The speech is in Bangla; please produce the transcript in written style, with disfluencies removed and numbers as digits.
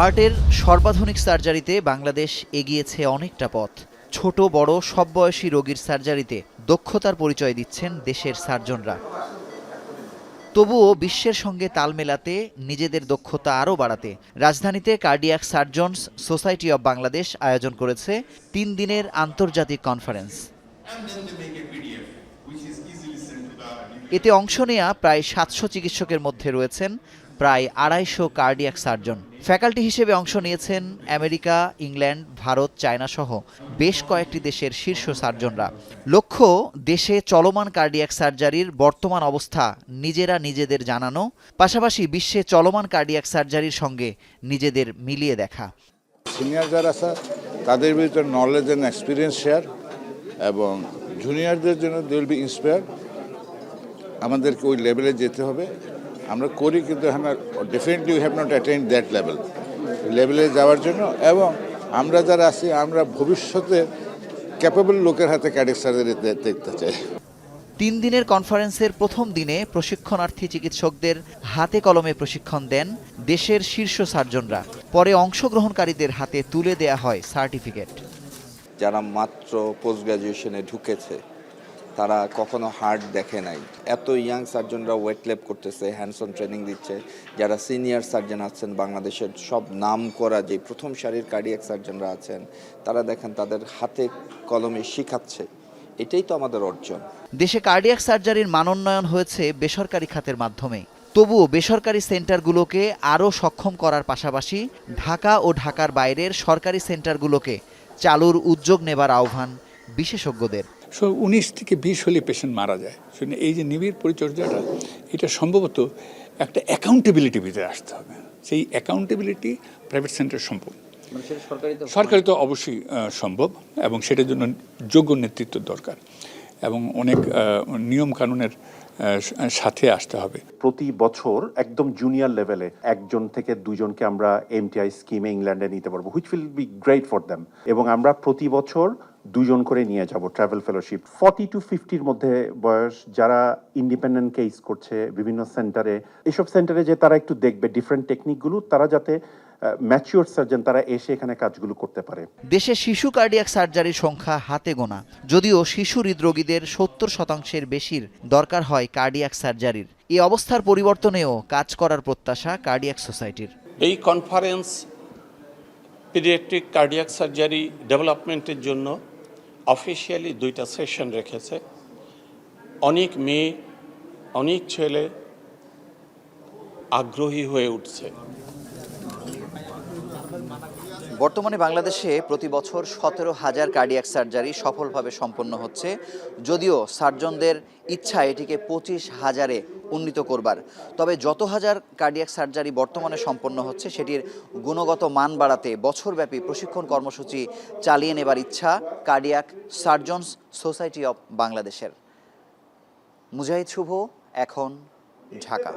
হার্টের সর্বাধুনিক সার্জারিতে বাংলাদেশ এগিয়েছে অনেকটা পথ। ছোট বড় সব বয়সী রোগীর সার্জারিতে দক্ষতার পরিচয় দিচ্ছেন দেশের সার্জনরা। তবুও বিশ্বের সঙ্গে তাল মেলাতে নিজেদের দক্ষতা আরও বাড়াতে রাজধানীতে cardiac surgeons society of Bangladesh আয়োজন করেছে ৩ দিনের আন্তর্জাতিক কনফারেন্স। এতে অংশ নেয়া প্রায় ৭০০ চিকিৎসকের মধ্যে রয়েছেন প্রায় ২৫০ কার্ডিয়াক সার্জন। ফ্যাকাল্টি হিসেবে অংশ নিয়েছেন আমেরিকা, ইংল্যান্ড, ভারত, চায়না সহ বেশ কয়েকটি দেশের শীর্ষ সার্জনরা। লক্ষ্য দেশে চলমান কার্ডিয়াক সার্জারির বর্তমান অবস্থা নিজেদের জানানো, পাশাপাশি বিশ্বে চলমান কার্ডিয়াক সার্জারির সঙ্গে নিজেদের মিলিয়ে দেখা। সিনিয়র যারা আছে তাদের ভিতরে নলেজ অ্যান্ড এক্সপিরিয়েন্স শেয়ার, এবং জুনিয়রদের জন্য দে উইল বি ইন্সপায়ার্ড। আমাদেরকে ওই লেভেলে যেতে হবে। আমরা করি, কিন্তু definitely we have not attained that লেভেলে যাওয়ার জন্য, এবং আমরা যারা আছি আমরা ভবিষ্যতে ক্যাপেবল লোকের হাতে কার্ডিয়াক সার্জারি দেখতে চাই। ৩ দিনের কনফারেন্সের প্রথম দিনে প্রশিক্ষণার্থী চিকিৎসকদের হাতে কলমে প্রশিক্ষণ দেন দেশের শীর্ষ সার্জনরা। পরে অংশগ্রহণকারীদের হাতে তুলে দেয়া হয় সার্টিফিকেট। যারা মাত্র পোস্ট গ্রাজুয়েশনে ঢুকেছে, তারা কখনো হার্ট দেখে নাই, এত ইয়াং সার্জনরা ওয়েট ল্যাব করতেছে, হ্যান্ডস অন ট্রেনিং দিচ্ছে। যারা সিনিয়র সার্জন আছেন, বাংলাদেশের সব নাম করা যে প্রথম সারির কার্ডিয়াক সার্জনরা আছেন, তারা দেখেন তাদের হাতে কলমে শিখাচ্ছে। এটাই তো আমাদের অর্জন। দেশে কার্ডিয়াক সার্জারির মানোন্নয়ন হয়েছে বেসরকারি খাতের মাধ্যমে। তবুও বেসরকারি সেন্টারগুলোকে আরও সক্ষম করার পাশাপাশি ঢাকা ও ঢাকার বাইরের সরকারি সেন্টারগুলোকে চালুর উদ্যোগ নেবার আহ্বান বিশেষজ্ঞদের। 19 থেকে 20 হলে পেশেন্ট মারা যায়। শুনে এই যে নিবিড় পরিচর্যাটা, এটা সম্ভবত একটা অ্যাকাউন্টেবিলিটি ভিতরে আসতে হবে। সেই অ্যাকাউন্টেবিলিটি প্রাইভেট সেন্টার সম্ভব, সরকারি তো অবশ্যই সম্ভব, এবং সেটার জন্য যোগ্য নেতৃত্ব দরকার এবং অনেক নিয়ম কানুনের সাথে আসতে হবে। প্রতি বছর একদম জুনিয়র লেভেলে 1 থেকে 2 জনকে আমরা এমটিআই স্কিমে ইংল্যান্ডে নিতে পারবো, which will be great for them. এবং আমরা প্রতি বছর 2 জন করে নিয়ে যাব ট্রাভেল ফেলোশিপ। 40 to 50-র মধ্যে বয়স যারা ইন্ডিপেন্ডেন্ট কেস করছে বিভিন্ন সেন্টারে, এইসব সেন্টারে যে তারা একটু দেখবে ডিফারেন্ট টেকনিকগুলো, তারা যাতে ম্যাচিওর সার্জন তারা এসে এখানে কাজগুলো করতে পারে। দেশে শিশু কার্ডিয়াক সার্জারির সংখ্যা হাতে গোনা, যদিও শিশু হৃদরোগীদের 70% বেশির দরকার হয় কার্ডিয়াক সার্জারির। এই অবস্থার পরিবর্তনেও কাজ করার প্রত্যাশা কার্ডিয়াক সোসাইটির। এই কনফারেন্স পিডিয়াট্রিক কার্ডিয়াক সার্জারি ডেভেলপমেন্টের জন্য অফিসিয়ালি 2টা সেশন রেখেছে। অনেক মেয়ে, অনেক ছেলে আগ্রহী হয়ে উঠছে। বর্তমানে বাংলাদেশে প্রতি বছর 17,000 কার্ডিয়াক সার্জারি সফলভাবে সম্পন্ন হচ্ছে, যদিও সার্জনদের ইচ্ছা এটিকে 25,000-এ উন্নীত করবার। তবে যত হাজার কার্ডিয়াক সার্জারি বর্তমানে সম্পন্ন হচ্ছে, সেটির গুণগত মান বাড়াতে বছরব্যাপী প্রশিক্ষণ কর্মসূচি চালিয়ে নেবার ইচ্ছা কার্ডিয়াক সার্জনস সোসাইটি অব বাংলাদেশের। মুজাহিদ শুভ, এখন, ঢাকা।